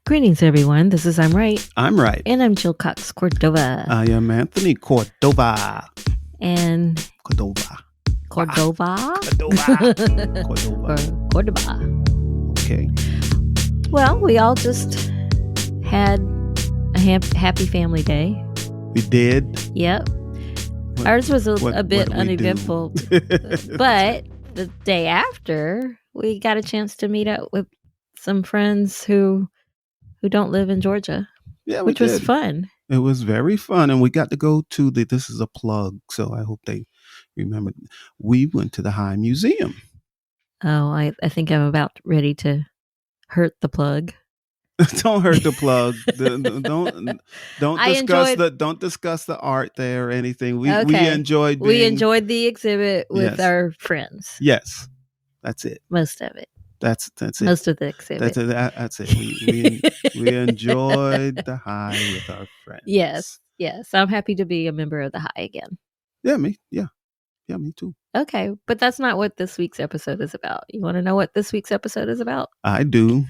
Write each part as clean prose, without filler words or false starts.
Greetings, everyone. This is I'm Right. I'm right. And I'm Jill Cox Cordova. I am Anthony Cordova. And Cordova. Cordova? Cordova. Or Cordova. Okay. Well, we all just had a happy family day. We did. Yep. Ours was a bit uneventful. But the day after, we got a chance to meet up with some friends who don't live in Georgia. Yeah, which was fun. It was very fun. And we got to go to this is a plug, so I hope they remember. We went to the High Museum. Oh, I think I'm about ready to hurt the plug. Don't hurt the plug. Don't discuss the art there or anything. We enjoyed the exhibit with our friends. Yes. That's it. Most of it. That's it. Most of the exhibit. That's it. We enjoyed the High with our friends. Yes. I'm happy to be a member of the High again. Yeah, me too. Okay, but that's not what this week's episode is about. You want to know what this week's episode is about? I do.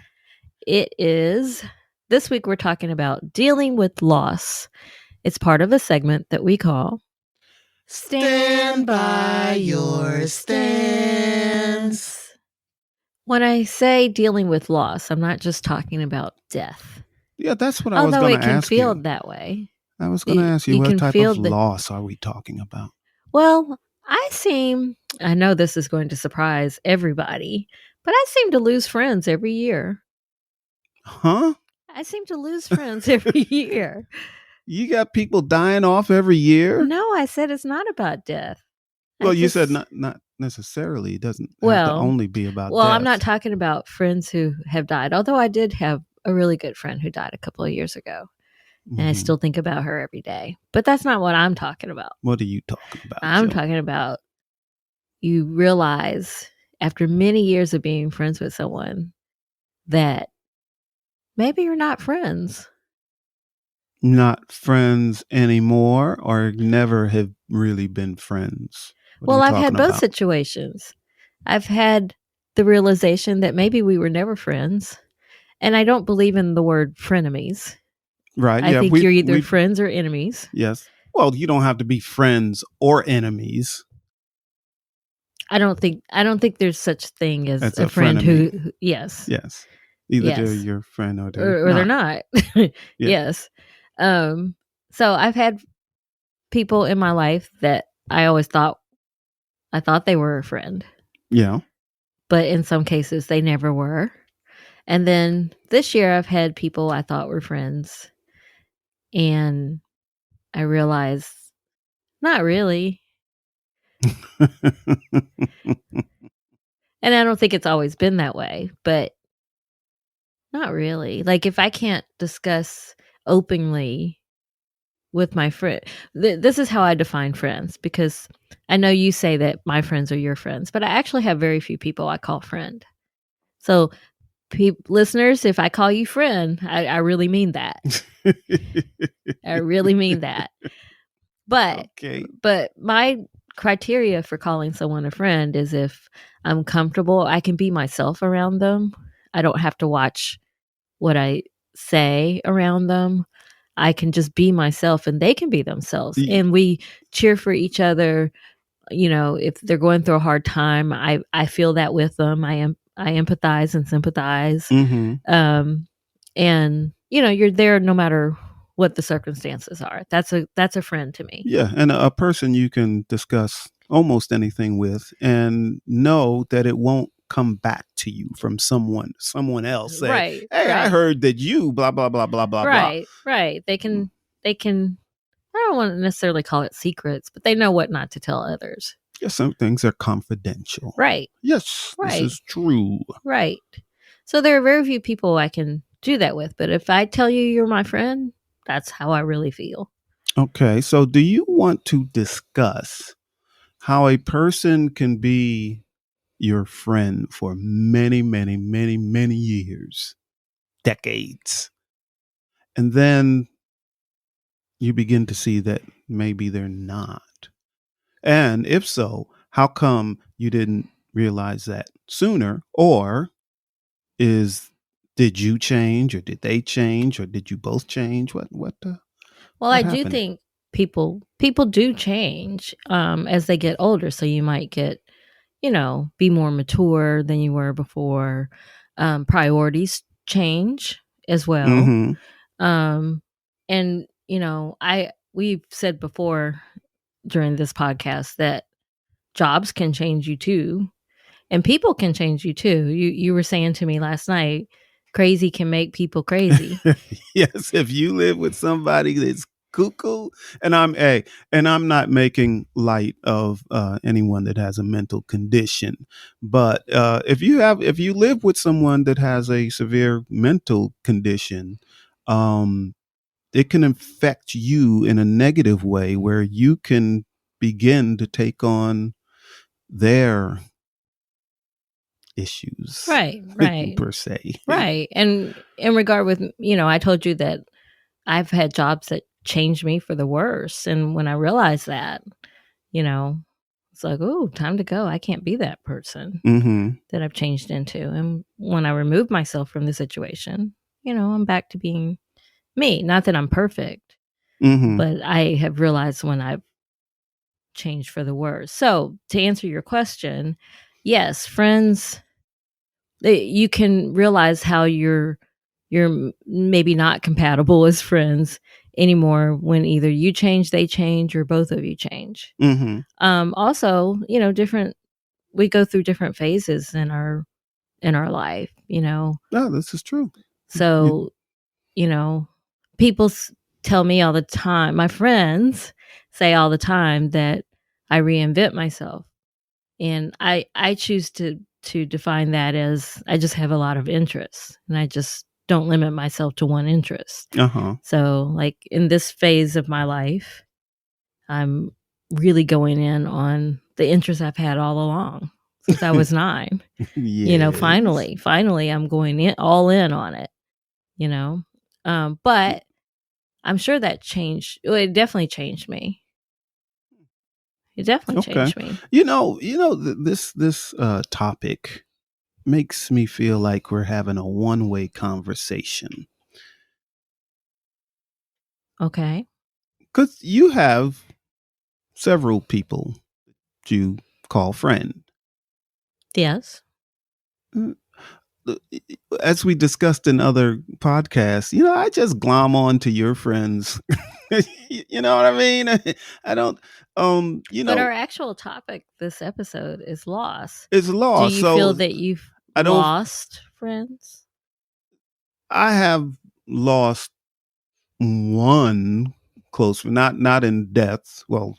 It is. This week we're talking about dealing with loss. It's part of a segment that we call Stand by your stance. When I say dealing with loss, I'm not just talking about death. Yeah, that's what I was going to ask you. Although it can feel that way. I was going to ask you, what type of loss are we talking about? Well, I know this is going to surprise everybody, but I seem to lose friends every year. Huh? I seem to lose friends every year. You got people dying off every year? No, I said it's not about death. Well, you said not necessarily. It doesn't have to only be about death. Well, I'm not talking about friends who have died, although I did have a really good friend who died a couple of years ago. Mm-hmm. And I still think about her every day. But that's not what I'm talking about. What are you talking about? I'm talking about you realize after many years of being friends with someone that maybe you're not friends. Not friends anymore, or never have really been friends? Well, I've had both situations. I've had the realization that maybe we were never friends. And I don't believe in the word frenemies. Right. I think you're either friends or enemies. Yes. Well, you don't have to be friends or enemies. I don't think there's such thing as a friend who yes. Yes. Either they're your friend or they're not. Yes. So I've had people in my life that I always thought they were a friend. Yeah. But in some cases they never were. And then this year I've had people I thought were friends. And I realized not really. And I don't think it's always been that way, but not really. Like if I can't discuss openly with my friend, this is how I define friends, because I know you say that my friends are your friends, but I actually have very few people I call friend. So listeners, if I call you friend, I really mean that. I really mean that. But my criteria for calling someone a friend is if I'm comfortable, I can be myself around them. I don't have to watch what I say around them. I can just be myself and they can be themselves. Yeah. And we cheer for each other. You know, if they're going through a hard time, I feel that with them. I empathize and sympathize. Mm-hmm. And you know, you're there no matter what the circumstances are. That's a friend to me. Yeah, and a person you can discuss almost anything with and know that it won't come back to you from someone else saying, right, hey, right. I heard that you blah blah blah blah blah blah. Right. They can I don't want to necessarily call it secrets, but they know what not to tell others. Yeah, some things are confidential. Right. Yes, right. This is true. Right. So there are very few people I can do that with, but if I tell you you're my friend, that's how I really feel. Okay, so do you want to discuss how a person can be your friend for many, many, many, many years, decades, and then you begin to see that maybe they're not? And if so, how come you didn't realize that sooner? Or is Did you change, or did they change, or did you both change? Well, What I do happened? think people do change as they get older. So you might get, be more mature than you were before. Priorities change as well. Mm-hmm. Um, and we've said before during this podcast that jobs can change you too, and people can change you too. You were saying to me last night, crazy can make people crazy. Yes, if you live with somebody that's cuckoo, and I'm not making light of anyone that has a mental condition, but if you live with someone that has a severe mental condition, um, it can affect you in a negative way where you can begin to take on their issues Right, right, per se. right. And in regard with, I told you that I've had jobs that changed me for the worse. And when I realized that, you know, it's like, oh, time to go. I can't be that person Mm-hmm. that I've changed into. And when I remove myself from the situation, I'm back to being me. Not that I'm perfect, Mm-hmm. but I have realized when I've changed for the worse. So to answer your question, yes, friends, you can realize how you're maybe not compatible as friends anymore when either you change, they change, or both of you change. Mm-hmm. Also, different we go through different phases in our life. No, this is true. You, So, you know, people tell me all the time, my friends say all the time that I reinvent myself. And I choose to define that as I just have a lot of interests and I just don't limit myself to one interest. uh-huh. So, like in this phase of my life, I'm really going in on the interests I've had all along since I was 9. Yes. Finally I'm going in all in on it, you know. But I'm sure that changed. Well, it definitely changed me. It definitely Okay. changed me. This topic makes me feel like we're having a one-way conversation. Okay. Cuz you have several people you call friend. Yes. Uh, As we discussed in other podcasts, I just glom on to your friends. You know what I mean? I don't But our actual topic this episode is loss. it's Do lost. you feel So that you've I don't lost friends? I have lost one close, not in death. Well,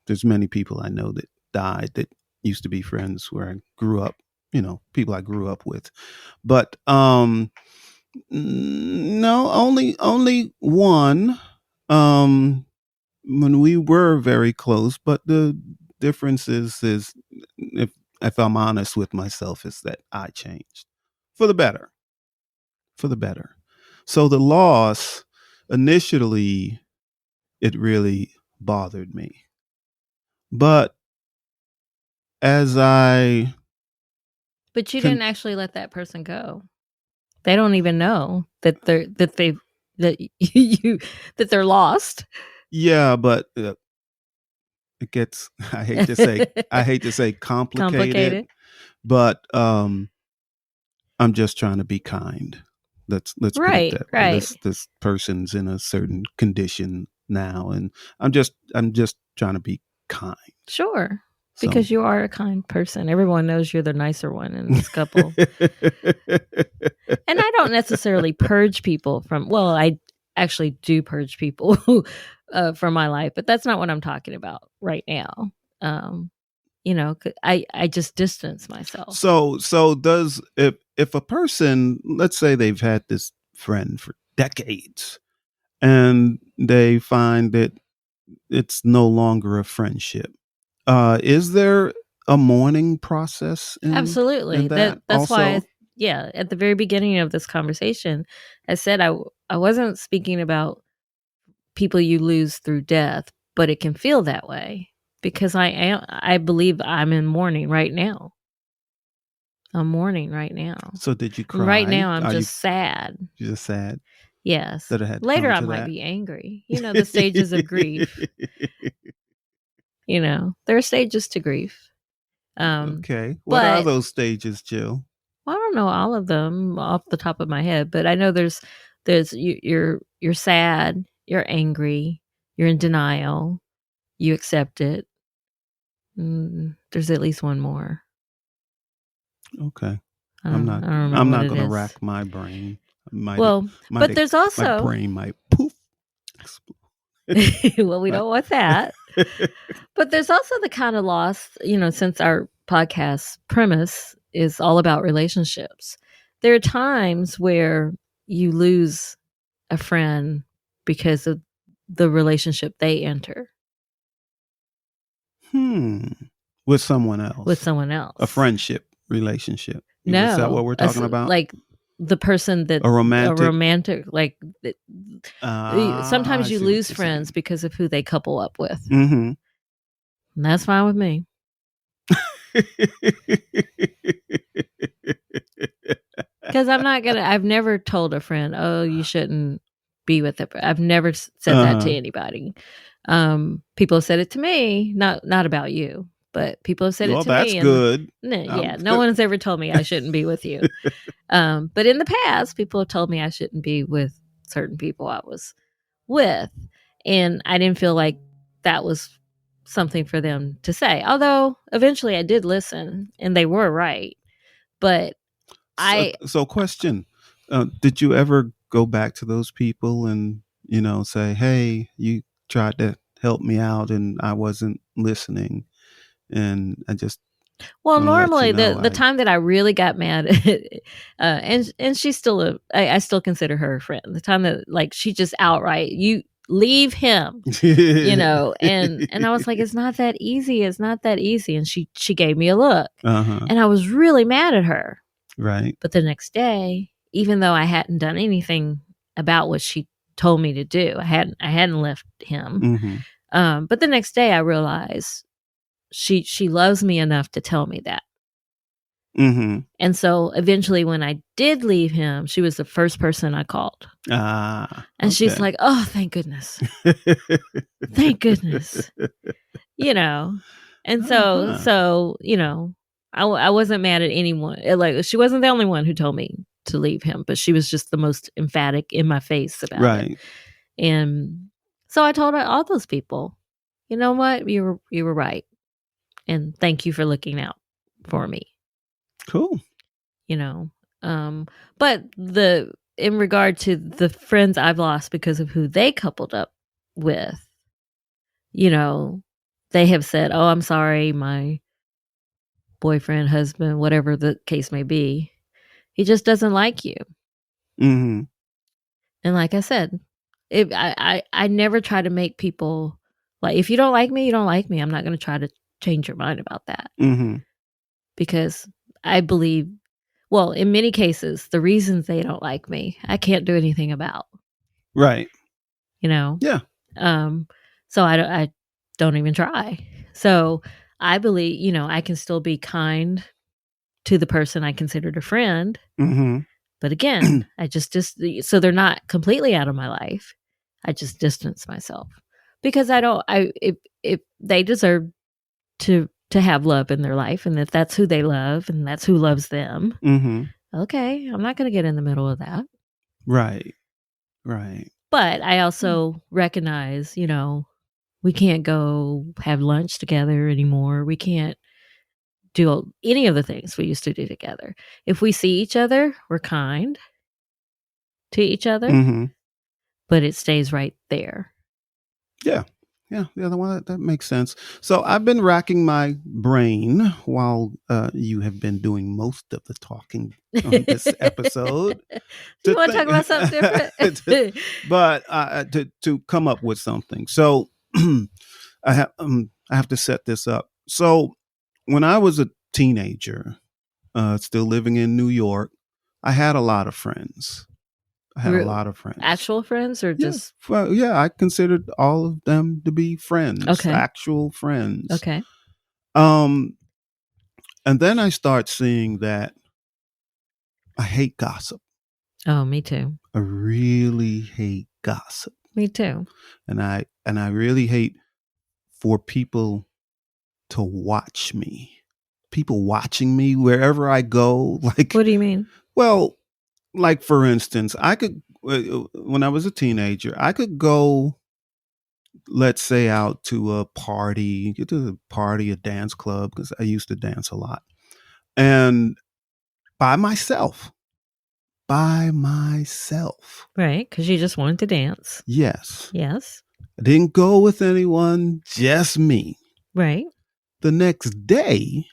there's many people I know that died that used to be friends where I grew up, people I grew up with. But no, only one. Um when we were very close, but the difference is if I'm honest with myself, is that I changed for the better. For the better. So the loss, initially, it really bothered me. But as I But you can, didn't actually let that person go. They don't even know that that you that they're lost. yeah, but it gets, I hate to say complicated, Complicated. but I'm just trying to be kind. Let's put it Right, that way. right. This person's in a certain condition now, and I'm just trying to be kind. Sure. So Because you are a kind person. Everyone knows you're the nicer one in this couple. And I don't necessarily purge people from, well, I actually do purge people from my life, but that's not what I'm talking about right now. Um, I just distance myself. so does, if a person, let's say they've had this friend for decades, and they find that it's no longer a friendship, is there a mourning process in Absolutely. that That's why also? yeah, at the very beginning of this conversation, I said I wasn't speaking about people you lose through death, but it can feel that way because I believe I'm in mourning right now. I'm mourning right now. So did you And right cry? now, I'm Are just sad. you just sad Yes. that it had to Later, come I to might that? be angry. The stages of grief. There are stages to grief. Okay. What are But those stages, Jill? I don't know all of them off the top of my head, but I know there's you're sad, you're angry, you're in denial, you accept it. There's at least one more. Okay. I I'm don't know I'm what not it gonna is. rack my brain. Well, but there's My also brain might poof explode. well, we don't want that. But there's also the kind of loss, since our podcast premise is all about relationships. There are times where you lose a friend because of the relationship they enter With someone else. with someone else. A friendship relationship. No, Is that what we're talking about? Like the person that a romantic, like. Sometimes you lose friends because of who they couple up with. Mm-hmm. And that's fine with me. Because I've never told a friend, oh, you shouldn't be with it. I've never said that to anybody. People have said it to me, not about you, but people have said it to me. Well, that's good. No one's ever told me I shouldn't be with you. But in the past, people have told me I shouldn't be with certain people I was with. And I didn't feel like that was something for them to say. Although eventually I did listen and they were right. But So question, did you ever go back to those people and, say, hey, you tried to help me out and I wasn't listening and I just normally the time that I really got mad and she's still I still consider her a friend. The time that she just outright, you leave him, and I was like, it's not that easy. And she gave me a look, and I was really mad at her. Right. But the next day, even though I hadn't done anything about what she told me to do, I hadn't left him. But the next day I realized she loves me enough to tell me that. And so eventually when I did leave him, she was the first person I called. And she's like, oh, thank goodness. Thank goodness. And so, I wasn't mad at anyone. She wasn't the only one who told me to leave him, but she was just the most emphatic in my face about it. And so I told all those people, you know what? You were right. And thank you for looking out for me. Cool. But in regard to the friends I've lost because of who they coupled up with, they have said, oh, I'm sorry, my boyfriend, husband, whatever the case may be, he just doesn't like you. And like I said, I never try to make people, if you don't like me, you don't like me. I'm not going to try to change your mind about that. Because I believe, in many cases, the reasons they don't like me, I can't do anything about. Right. Yeah. So I don't even try. So I believe, I can still be kind to the person I considered a friend. But again, I just so they're not completely out of my life. I just distance myself because if they deserve to have love in their life, and if that's who they love and that's who loves them, okay, I'm not going to get in the middle of that. Right. But I also recognize, we can't go have lunch together anymore. We can't do any of the things we used to do together. If we see each other, we're kind to each other, but it stays right there. Yeah. The other one, that makes sense. So I've been racking my brain while you have been doing most of the talking on this episode. Do you want to talk about something different? But to come up with something. So I have to set this up. So when I was a teenager, still living in New York, I had a lot of friends. Actual friends or just? Well, yeah, I considered all of them to be friends. Okay. Actual friends. Okay. And then I start seeing that I hate gossip. Oh, me too. I really hate gossip. Me too. And I really hate for people to watch me. People watching me wherever I go. Like, What do you mean? well, like for instance, I could when I was a teenager, I could go, let's say, out to a party, get to a party, a dance club, because I used to dance a lot, and by myself, by myself. Right, because you just wanted to dance. Yes, Yes. I didn't go with anyone, just me. Right. The next day,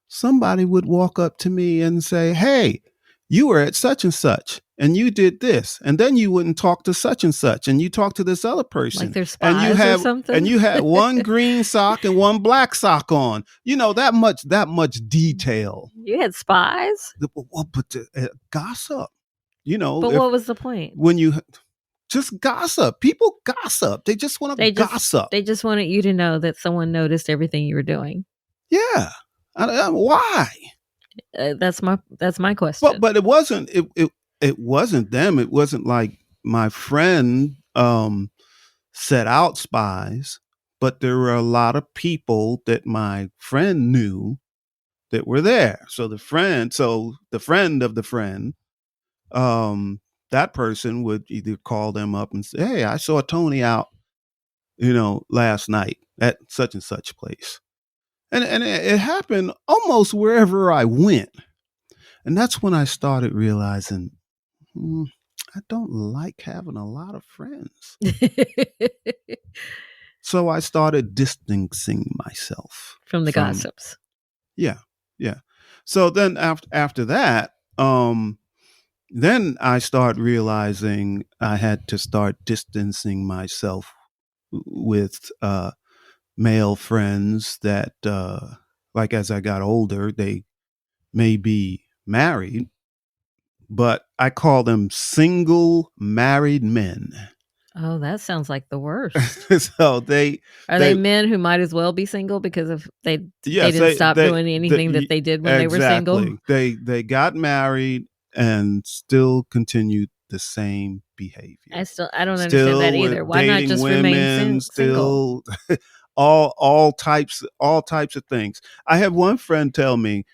somebody would walk up to me and say, "Hey, you were at such and such and you did this, and then you wouldn't talk to such and such, and you talked to this other Like person, they're and you spies or have something? one green sock and one black sock on." That much detail. You had spies? Gossip. But If what was the point? when you just gossip, people gossip. They just want to They gossip. just wanted you to know that someone noticed everything you were doing. Yeah. Why? That's my question. But it wasn't it wasn't them. It wasn't like my friend set out spies, but there were a lot of people that my friend knew that were there. So the friend of the friend, that person would either call them up and say, "Hey, I saw Tony out, last night at such and such place." And it happened almost wherever I went. And that's when I started realizing, I don't like having a lot of friends. So I started distancing myself From the gossips. Yeah, yeah. So then after that, then I start realizing I had to start distancing myself with male friends that, like, as I got older, they may be married, but I call them single married men. Oh, that sounds like the worst. So they Are they men who might as well be single because of they didn't stop doing anything that they did when they were single? They got married and still continued the same behavior. I don't understand that either. Why not just remain single? Still all types of things. I have one friend tell me,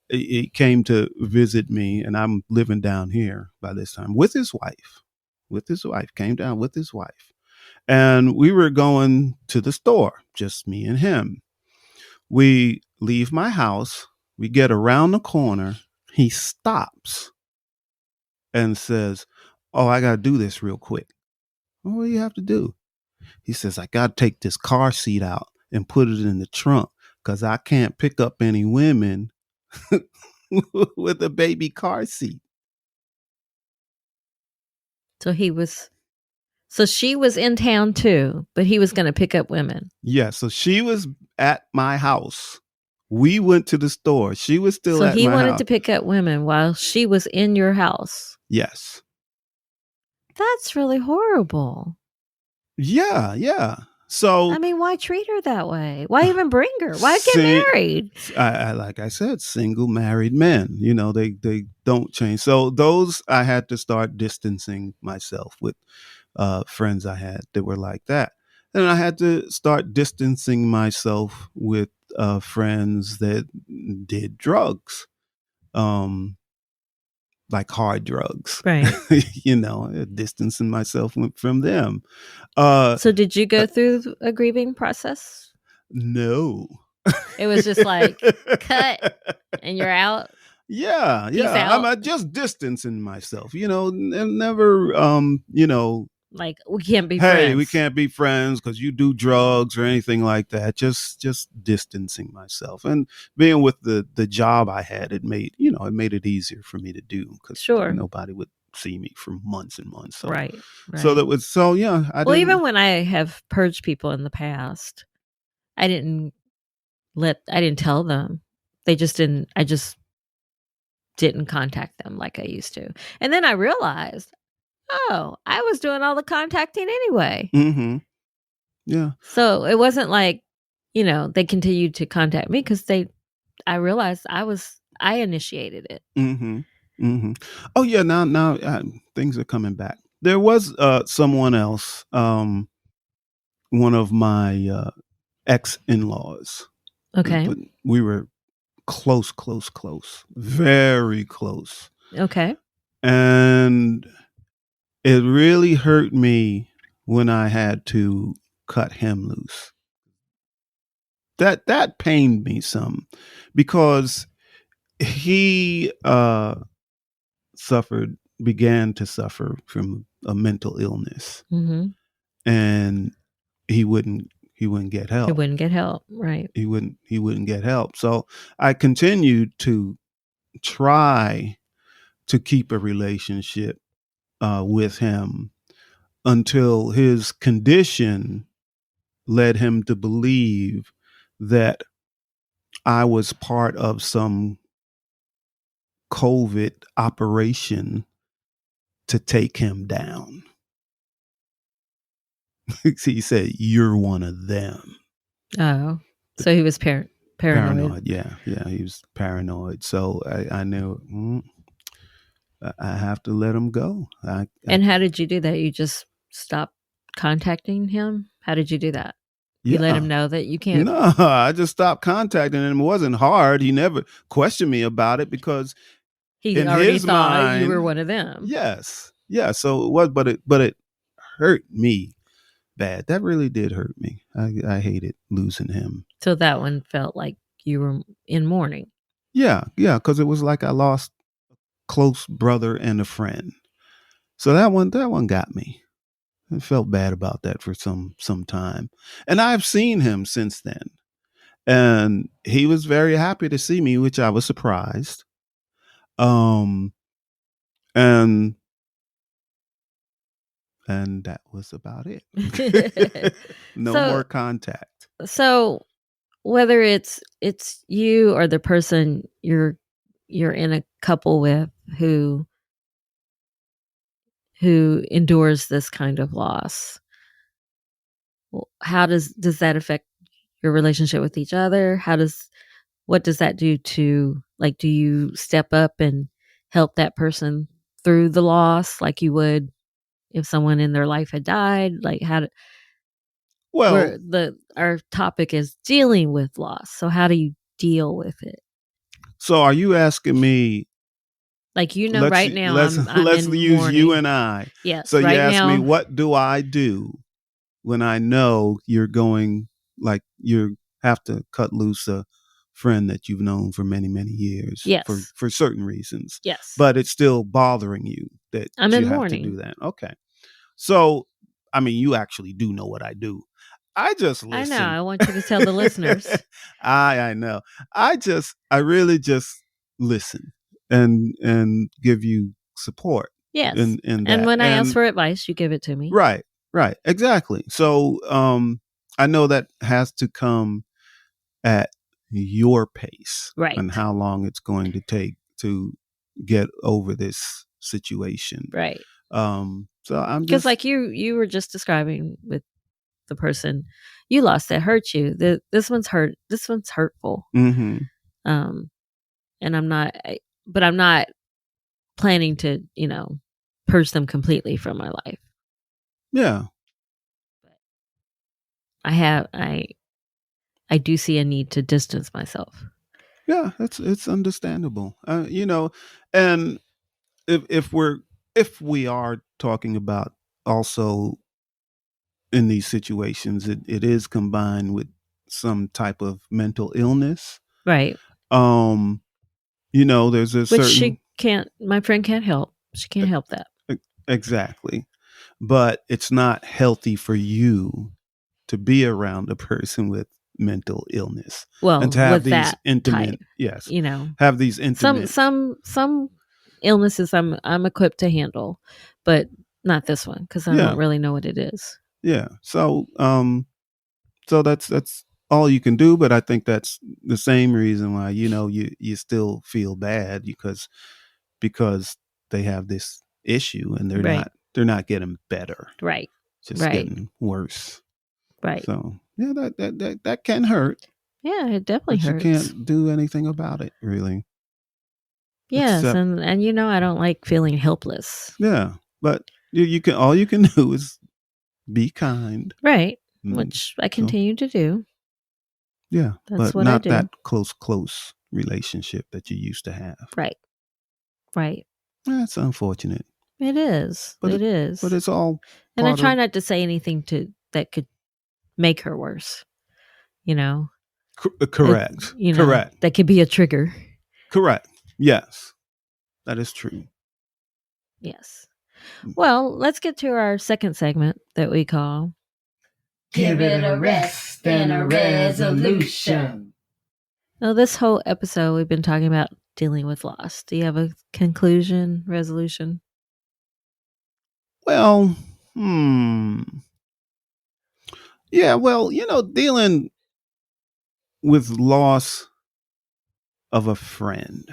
he came to visit me, and I'm living down here by this time with his wife. Came down with his wife. And we were going to the store, just me and him. We leave my house, we get around the corner, he stops and says, "Oh, I got to do this real quick." "What do you have to do?" He says, "I got to take this car seat out and put it in the trunk because I can't pick up any women with a baby car seat." So she was in town too, but he was going to pick up women. Yeah, so she was at my house. We went to the store. She was still at my house. So he wanted to pick up women while she was in your house. Yes. That's really horrible. Yeah. So I mean, why treat her that way? Why even bring her? Why get married? I like I said, single married men. They don't change. So those I had to start distancing myself with friends I had that were like that. And I had to start distancing myself with friends that did drugs, like hard drugs. Right. Distancing myself from them. So did you go through a grieving process? No. It was just like, cut, and you're out? Yeah. out. I'm just distancing myself, and never, like, we can't be hey, friends. we can't be friends because you do drugs or anything like that. Just distancing myself, and being with the job I had, it made it easier for me to do because nobody would see me for months and months. So, right. So that was yeah. Even when I have purged people in the past, I didn't tell them. I just didn't contact them like I used to. And then I realized, oh, I was doing all the contacting anyway. Mm-hmm. Yeah. So it wasn't like, they continued to contact me because I realized I was I initiated it. Mm-hmm. Mm-hmm. Oh yeah, now things are coming back. There was someone else, one of my ex-in-laws, Okay. but we were close, very close. Okay. And it really hurt me when I had to cut him loose. That pained me some because he suffered began to suffer from a mental illness, Mm-hmm. and he wouldn't get It help. wouldn't get help. Right. He wouldn't get help. So I continued to try to keep a relationship with him until his condition led him to believe that I was part of some COVID operation to take him down. He said, "You're one of them." Oh, so he was paranoid. Paranoid. Yeah. He was paranoid. So I knew I have to let him go. And how did you do that? You just stopped contacting him? How did you do that? You let him Yeah. know that you can't. No, I just stopped contacting him. It wasn't hard. He never questioned me about it because He in already his thought you were mind, one of them. yes. Yeah. So it was, but it hurt me bad. That really did hurt me. I hated losing him. So that one felt like you were in mourning. Yeah. Because it was like I lost close brother and a friend. So that one got me. I felt bad about that for some time. And I've seen him since then. And he was very happy to see me, which I was surprised. Um and that was about it. No So more contact. so whether it's you or the person you're in a couple with who endures this kind of loss, how does that affect your relationship with each other? What does that do to, like, do you step up and help that person through the loss like you would if someone in their life had died? Like, Well, our topic is dealing with loss. So how do you deal with it? so are you asking me, Like, let's right now let's I'm let's in use you mourning. and I. So Yes, you right ask me, now. what do I do when I know you're going, like, you have to cut loose a friend that you've known for many, many years Yes. for certain reasons, Yes. but it's still bothering you that I'm you in have to mourning. do that. Okay. So, I mean, you actually do know what I do. I just I know. listen. I want you to tell the listeners. I know. I really just listen and give you support Yes. in And that. when I ask And for advice, you give it to me. right, exactly. So I know that has to come at your pace and Right. how long it's going to take to get over this situation. Right. So I'm Because, just like, you were just describing with the person you lost that hurt you. This one's hurt. This one's hurtful. mhm. Um, and but I'm not planning to, purge them completely from my life. Yeah. But I do see a need to distance myself. Yeah, it's understandable. And if we are talking about also in these situations, it is combined with some type of mental illness. Right. Um, there's a Which certain my friend can't help. She can't help that. e- exactly, but it's not healthy for you to be around a person with mental illness and Well, to have with these that intimate, type, yes, you know. have these Some intimate. some illnesses I'm equipped to handle, but not this one because I Yeah, don't really know what it is. yeah. So that's all you can do, but I think that's the same reason why you still feel bad because they have this issue and Right. they're not getting better, Right. just Right. getting worse. Right. So yeah, that can hurt, Yeah, it definitely but you hurts. can't do anything about it, really. Yes, Except, and I don't like feeling helpless. yeah, but you can all you can do is be kind. Right, Mm, which I So continue to do. yeah, That's but what I not do. that close relationship that you used to have. Right. Right. That's unfortunate, It is. but It is. it's all And I part try of not to say anything that could make her worse, you know. correct, That could be a trigger. correct. Yes, that is true. Yes. Well, let's get to our second segment that we call Give it a rest and a resolution. Now, this whole episode we've been talking about dealing with loss. Do you have a conclusion, resolution? Well, yeah. Well, dealing with loss of a friend.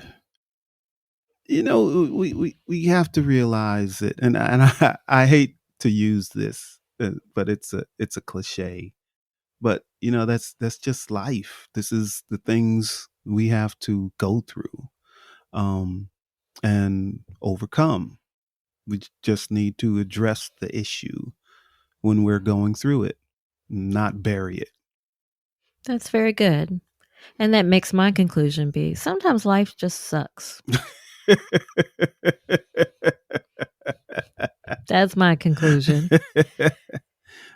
We have to realize it, and I hate to use this, but it's a cliche. But that's just life. This is the things we have to go through, and overcome. We just need to address the issue when we're going through it, not bury it. That's very good. And that makes my conclusion be sometimes life just sucks. That's my conclusion.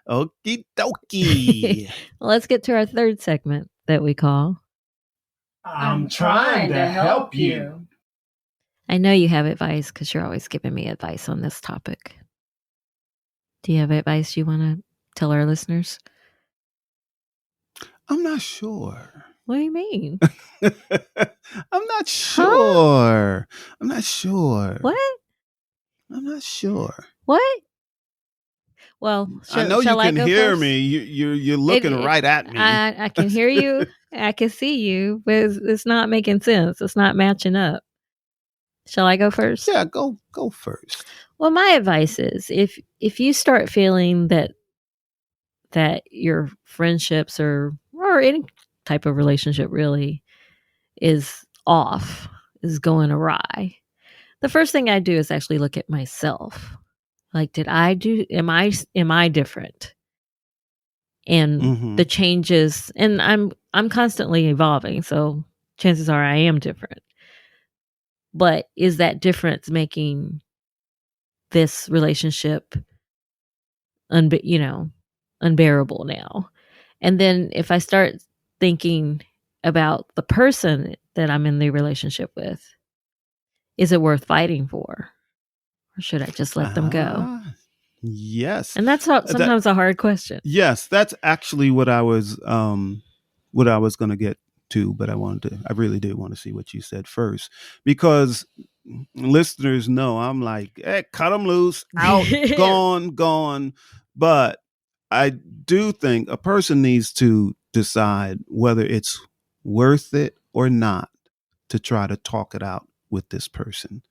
Okie dokie. Let's get to our third segment that we call I'm trying to help you. I know you have advice because you're always giving me advice on this topic. Do you have advice you want to tell our listeners? I'm not sure. What do you mean? I'm not sure. I'm not sure. What? I'm not sure. What? Well, I know you can go hear first? me. You're looking right at me. I can hear you. I can see you, but it's not making sense. It's not matching up. Shall I go first? Yeah, go first. Well, my advice is if you start feeling that your friendships or any type of relationship really is off, is going awry, the first thing I do is actually look at myself. Like, am I different? And the changes, and I'm constantly evolving, so chances are I am different. But is that difference making this relationship unbearable now? And then if I start thinking about the person that I'm in the relationship with, is it worth fighting for? Or should I just let them go? Yes. And that's sometimes a hard question. Yes, that's actually what I was going to get to, but I really did want to see what you said first, because listeners know I'm like, hey, cut them loose, out, gone. But I do think a person needs to decide whether it's worth it or not to try to talk it out with this person.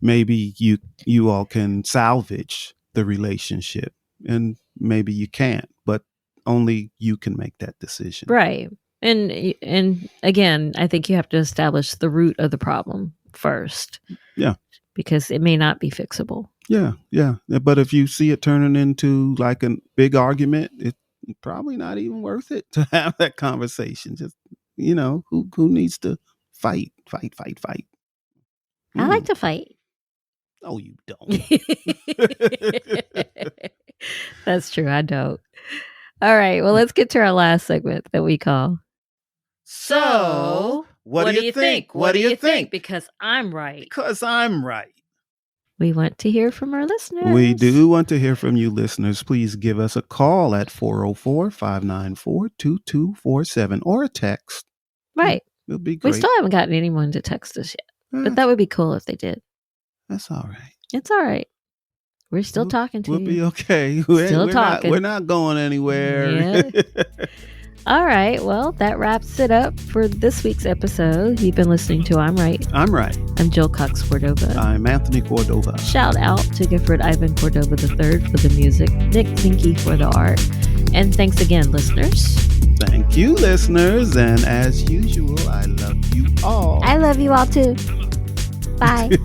Maybe you all can salvage the relationship, and maybe you can't, but only you can make that decision. Right. And again, I think you have to establish the root of the problem first. Yeah. Because it may not be fixable. Yeah. But if you see it turning into like a big argument, it's probably not even worth it to have that conversation. Just, who needs to fight? I like to fight. Oh, you don't. That's true. I don't. All right. Well, let's get to our last segment that we call. So, what do you think? What do you think? Because I'm right. Because I'm right. We want to hear from our listeners. We do want to hear from you, listeners. Please give us a call at 404-594-2247 or a text. Right. It'll be great. We still haven't gotten anyone to text us yet, but that would be cool if they did. That's all right. It's all right. We're still talking to you. We'll be okay. Still talking. We're not going anywhere. Yeah. All right. Well, that wraps it up for this week's episode. You've been listening to I'm Right. I'm Right. I'm Jill Cox Cordova. I'm Anthony Cordova. Shout out to Gifford Ivan Cordova III for the music, Nick Zinke for the art. And thanks again, listeners. Thank you, listeners. And as usual, I love you all. I love you all too. Bye.